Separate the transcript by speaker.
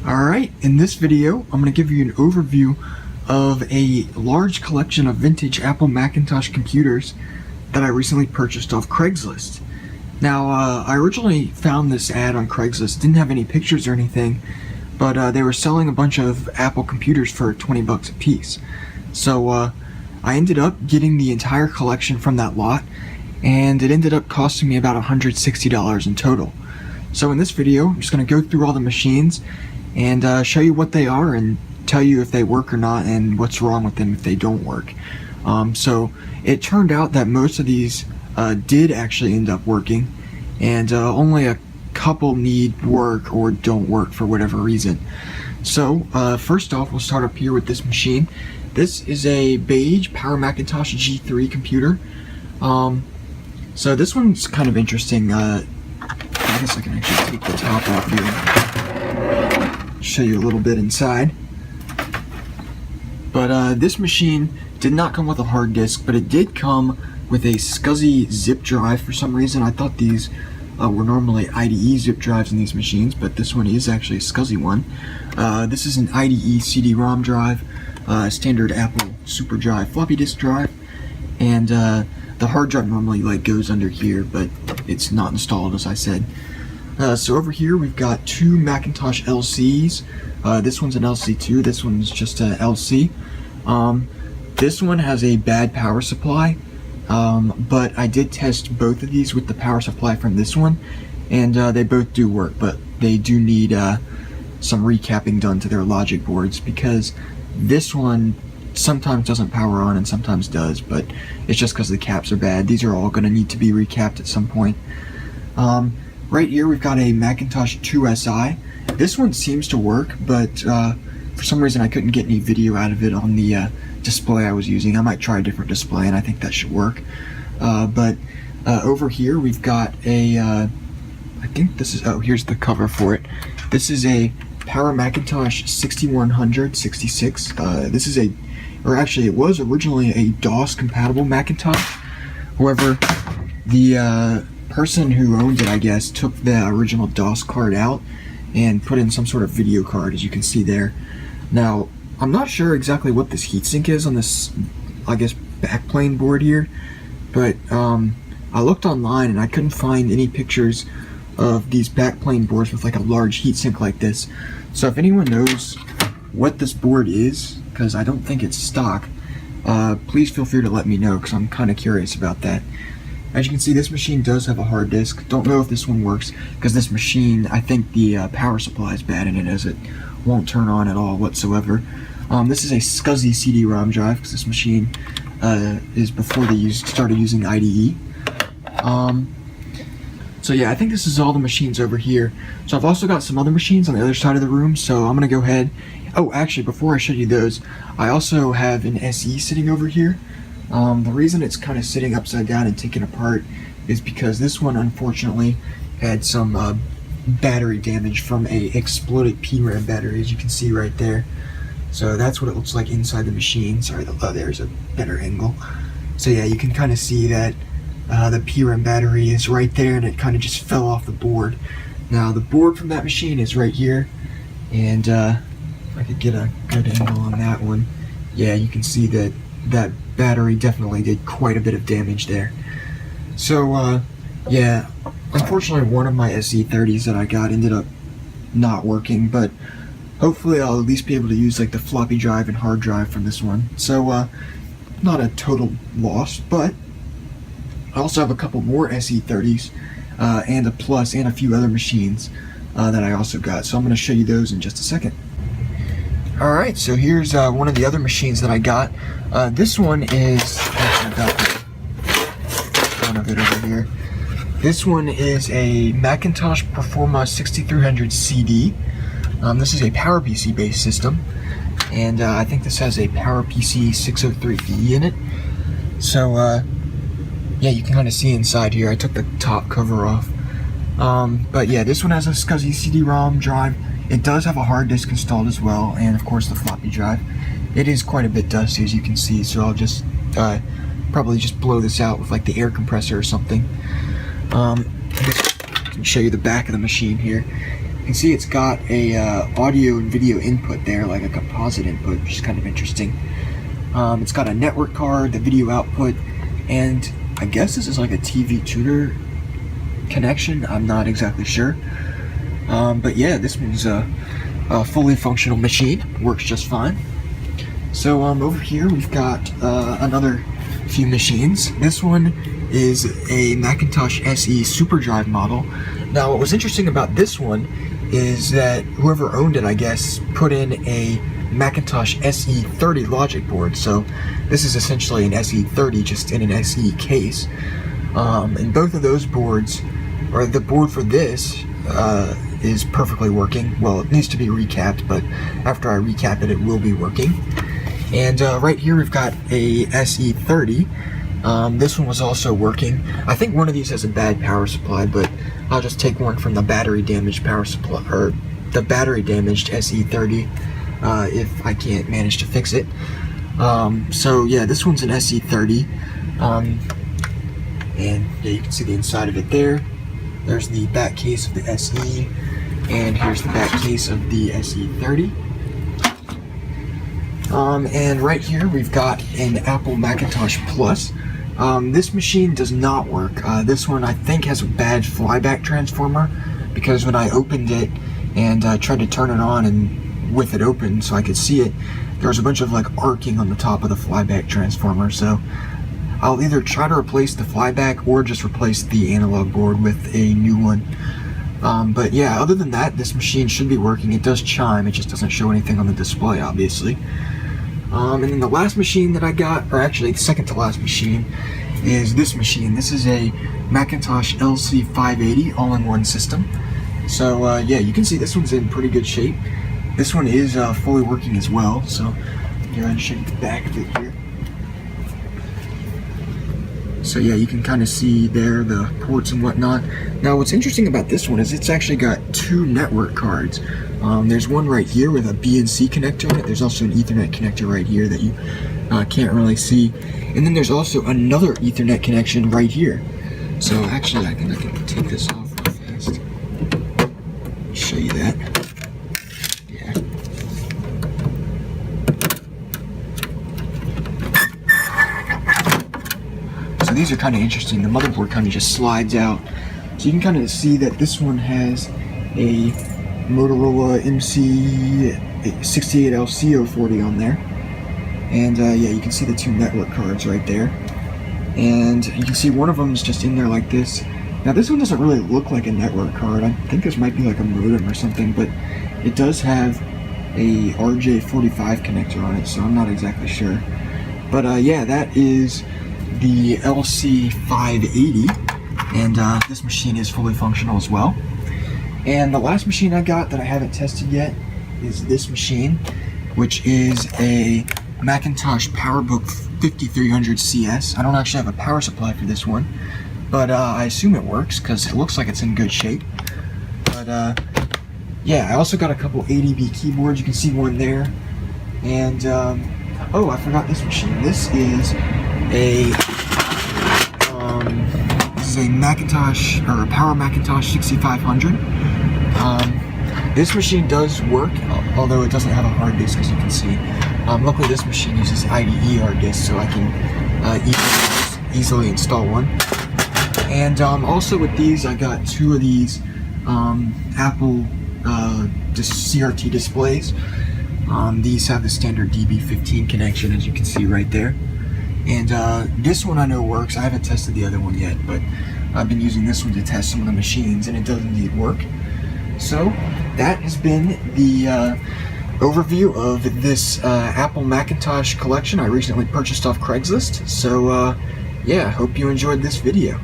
Speaker 1: Alright, in this video, I'm going to give you an overview of a large collection of vintage Apple Macintosh computers that I recently purchased off Craigslist. Now, I originally found this ad on Craigslist, didn't have any pictures or anything, but they were selling a bunch of Apple computers for 20 bucks a piece. So I ended up getting the entire collection from that lot, and it ended up costing me about $160 in total. So in this video, I'm just going to go through all the machines and show you what they are and tell you if they work or not and what's wrong with them if they don't work. So it turned out that most of these did actually end up working, and only a couple need work or don't work for whatever reason. So first off, we'll start up here with this machine. This is a Beige PowerMac G3 computer. So this one's kind of interesting. I guess I can actually take the top off here. Show you a little bit inside. But this machine did not come with a hard disk, but it did come with a SCSI zip drive for some reason. I thought these were normally IDE zip drives in these machines, but this one is actually a SCSI one. This is an IDE CD-ROM drive, standard Apple Super Drive floppy disk drive, and the hard drive normally goes under here, but it's not installed, as I said. So over here we've got two Macintosh LCs. This one's an LC II, this one's just an LC. This one has a bad power supply, but I did test both of these with the power supply from this one, and they both do work, but they do need some recapping done to their logic boards, because this one sometimes doesn't power on and sometimes does, but it's just because the caps are bad. These are all going to need to be recapped at some point. Right here we've got a Macintosh IIsi. This one seems to work, but for some reason I couldn't get any video out of it on the display I was using. I might try a different display, and I think that should work. But over here we've got a, I think this is, oh, here's the cover for it. This is a PowerMac 6166. This is or actually it was originally a DOS compatible Macintosh. However, the person who owned it, I guess, took the original DOS card out and put in some sort of video card, as you can see there. Now, I'm not sure exactly what this heatsink is on this, I guess, backplane board here, but I looked online and I couldn't find any pictures of these backplane boards with a large heatsink like this. So if anyone knows what this board is, because I don't think it's stock, please feel free to let me know, because I'm kind of curious about that. As you can see, this machine does have a hard disk. Don't know if this one works, because this machine, I think the power supply is bad in it, as it won't turn on at all whatsoever. This is a SCSI CD-ROM drive, because this machine is before they started using IDE. So yeah, I think this is all the machines over here. So I've also got some other machines on the other side of the room, so I'm going to go ahead. Oh, actually, before I show you those, I also have an SE sitting over here. The reason it's kind of sitting upside down and taken apart is because this one unfortunately had some battery damage from a exploded PRAM battery, as you can see right there. So that's what it looks like inside the machine. Sorry, there's a better angle. So yeah, you can kind of see that the PRAM battery is right there, and it kind of just fell off the board. Now the board from that machine is right here, and if I could get a good angle on that one, yeah, you can see that that battery definitely did quite a bit of damage there. So yeah, unfortunately one of my SE30s that I got ended up not working, but hopefully I'll at least be able to use the floppy drive and hard drive from this one. So not a total loss, but I also have a couple more SE30s and a Plus and a few other machines that I also got, so I'm going to show you those in just a second. Alright, so here's one of the other machines that I got. This one is, actually I've got one of it over here. This one is a Macintosh Performa 6300 CD. This is a PowerPC based system, and I think this has a PowerPC 603E in it. So yeah, you can kind of see inside here. I took the top cover off. But yeah, this one has a SCSI CD-ROM drive. It does have a hard disk installed as well, and of course the floppy drive. It is quite a bit dusty, as you can see, so I'll just probably just blow this out with the air compressor or something. I can show you the back of the machine here. You can see it's got a audio and video input there, like a composite input, which is kind of interesting. It's got a network card, the video output, and I guess this is like a TV tuner connection. I'm not exactly sure. But yeah, this one's a fully functional machine. Works just fine. So over here we've got another few machines. This one is a Macintosh SE SuperDrive model. Now what was interesting about this one is that whoever owned it, I guess, put in a Macintosh SE30 logic board. So this is essentially an SE30 just in an SE case. And both of those boards, or the board for this, is perfectly working. Well, it needs to be recapped, but after I recap it, it will be working. And right here we've got a SE30. This one was also working. I think one of these has a bad power supply, but I'll just take one from the battery damaged power supply, or the battery damaged SE30, if I can't manage to fix it. So yeah, this one's an SE30. And yeah, you can see the inside of it there. There's the back case of the SE, and here's the back case of the SE30. And right here we've got an Apple Macintosh Plus. This machine does not work. This one I think has a bad flyback transformer, because when I opened it and tried to turn it on and with it open so I could see it, there was a bunch of like arcing on the top of the flyback transformer. So I'll either try to replace the flyback or just replace the analog board with a new one. But yeah, other than that, this machine should be working. It does chime, it just doesn't show anything on the display, obviously. And then the last machine that I got, or actually the second to last machine, is this machine. This is a Macintosh LC 580 all-in-one system. So yeah, you can see this one's in pretty good shape. This one is fully working as well, so here, I'll show you the back of it here. So yeah, you can kind of see there the ports and whatnot. Now what's interesting about this one is it's actually got two network cards. There's one right here with a B and C connector on it. There's also an Ethernet connector right here that you can't really see. And then there's also another Ethernet connection right here. So actually I can take this off real fast. Show you that. Yeah. So these are kind of interesting. The motherboard kind of just slides out. So you can kind of see that this one has a Motorola MC68LC040 on there. And yeah, you can see the two network cards right there. And you can see one of them is just in there like this. Now this one doesn't really look like a network card. I think this might be like a modem or something, but it does have a RJ45 connector on it, so I'm not exactly sure. But yeah, that is the LC580, and this machine is fully functional as well. And the last machine I got that I haven't tested yet is this machine, which is a Macintosh Powerbook 5300 CS. I don't actually have a power supply for this one, but I assume it works because it looks like it's in good shape. But yeah, I also got a couple ADB keyboards. You can see one there. And oh, I forgot this machine. This is a Macintosh, or a PowerMac 6500. This machine does work, although it doesn't have a hard disk, as you can see. Luckily this machine uses IDE hard disk, so I can easily install one. And also with these, I got two of these Apple CRT displays. These have the standard DB15 connection, as you can see right there. And this one I know works. I haven't tested the other one yet, but I've been using this one to test some of the machines, and it does indeed work. So that has been the overview of this Apple Macintosh collection I recently purchased off Craigslist. So yeah, hope you enjoyed this video.